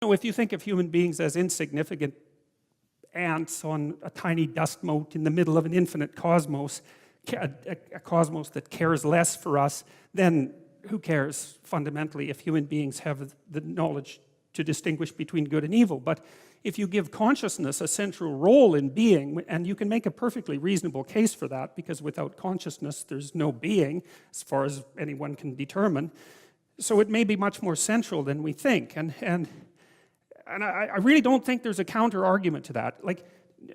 If you think of human beings as insignificant ants on a tiny dust mote in the middle of an infinite cosmos, a cosmos that cares less for us, then who cares fundamentally if human beings have the knowledge to distinguish between good and evil? But if you give consciousness a central role in being, and you can make a perfectly reasonable case for that, because without consciousness there's no being, as far as anyone can determine, so it may be much more central than we think. And I really don't think there's a counter-argument to that. Like,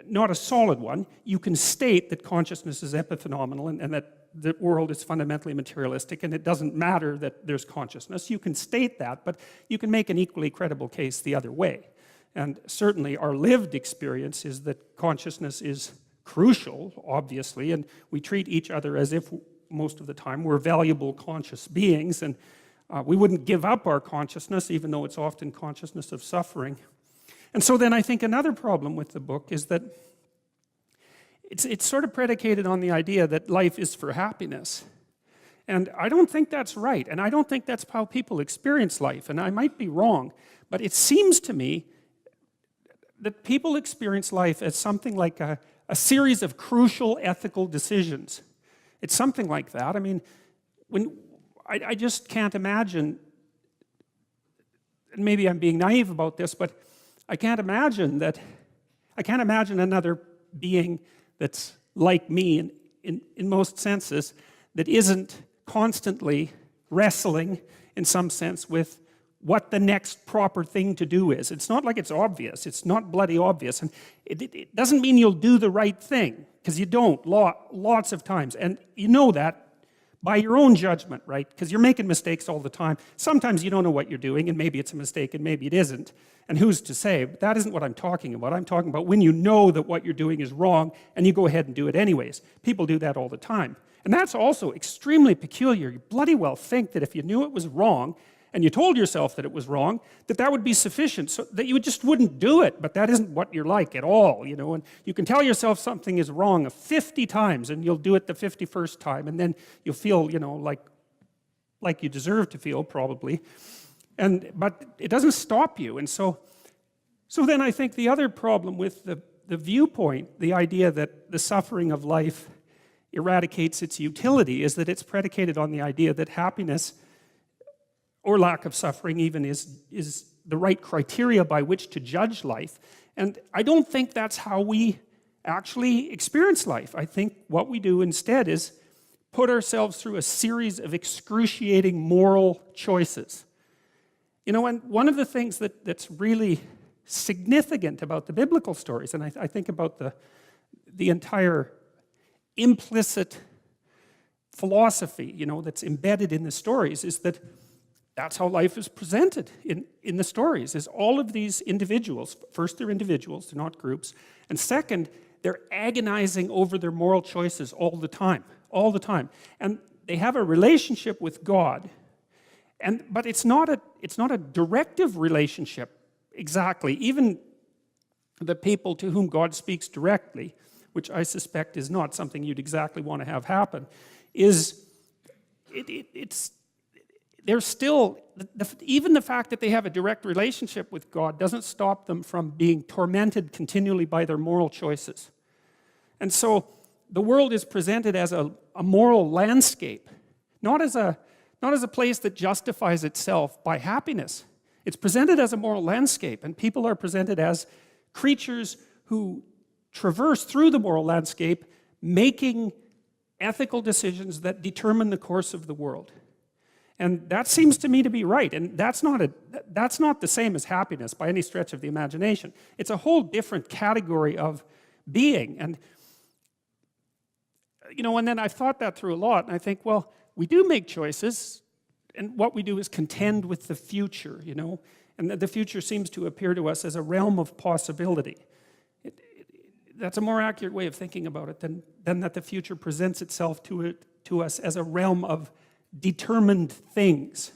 not a solid one. You can state that consciousness is epiphenomenal and that the world is fundamentally materialistic and it doesn't matter that there's consciousness. You can state that, but you can make an equally credible case the other way. And certainly our lived experience is that consciousness is crucial, obviously, and we treat each other as if most of the time we're valuable conscious beings, and we wouldn't give up our consciousness, even though it's often consciousness of suffering. And so then I think another problem with the book is that it's sort of predicated on the idea that life is for happiness. And I don't think that's right, and I don't think that's how people experience life, and I might be wrong, but it seems to me that people experience life as something like a series of crucial ethical decisions. It's something like that. I mean, I just can't imagine, and maybe I'm being naive about this, but I can't imagine another being that's like me in most senses, that isn't constantly wrestling in some sense with what the next proper thing to do is. It's not like it's obvious. It's not bloody obvious. And it doesn't mean you'll do the right thing, because you don't lots of times. And you know that by your own judgment, right? Because you're making mistakes all the time. Sometimes you don't know what you're doing, and maybe it's a mistake and maybe it isn't. And who's to say? But that isn't what I'm talking about. I'm talking about when you know that what you're doing is wrong and you go ahead and do it anyways. People do that all the time. And that's also extremely peculiar. You bloody well think that if you knew it was wrong and you told yourself that it was wrong, that would be sufficient, so that you just wouldn't do it. But that isn't what you're like at all, you know. And you can tell yourself something is wrong 50 times, and you'll do it the 51st time, and then you'll feel, you know, like you deserve to feel, probably. But it doesn't stop you. And so then I think the other problem with the viewpoint, the idea that the suffering of life eradicates its utility, is that it's predicated on the idea that happiness, or lack of suffering even, is the right criteria by which to judge life. And I don't think that's how we actually experience life. I think what we do instead is put ourselves through a series of excruciating moral choices. You know, and one of the things that's really significant about the biblical stories, and I think about the entire implicit philosophy, you know, that's embedded in the stories, is that that's how life is presented in the stories, is all of these individuals. First, they're individuals, they're not groups. And second, they're agonizing over their moral choices all the time. And they have a relationship with God. But it's not a directive relationship exactly. Even the people to whom God speaks directly, which I suspect is not something you'd exactly want to have happen, they're still, even the fact that they have a direct relationship with God doesn't stop them from being tormented continually by their moral choices. And so the world is presented as a moral landscape, not as a place that justifies itself by happiness. It's presented as a moral landscape, and people are presented as creatures who traverse through the moral landscape, making ethical decisions that determine the course of the world. And that seems to me to be right, and that's not the same as happiness by any stretch of the imagination. It's a whole different category of being. And you know, and then I've thought that through a lot, and I think, well, we do make choices, and what we do is contend with the future, you know, and the future seems to appear to us as a realm of possibility. That's a more accurate way of thinking about it than that the future presents itself to us as a realm of determined things.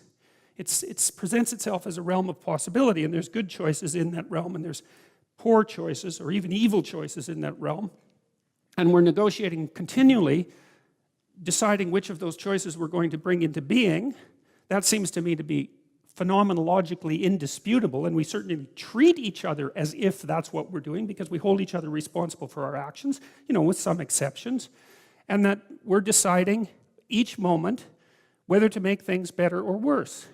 It presents itself as a realm of possibility, and there's good choices in that realm, and there's poor choices or even evil choices in that realm. And we're negotiating continually, deciding which of those choices we're going to bring into being. That seems to me to be phenomenologically indisputable, and we certainly treat each other as if that's what we're doing because we hold each other responsible for our actions, with some exceptions, and that we're deciding each moment whether to make things better or worse.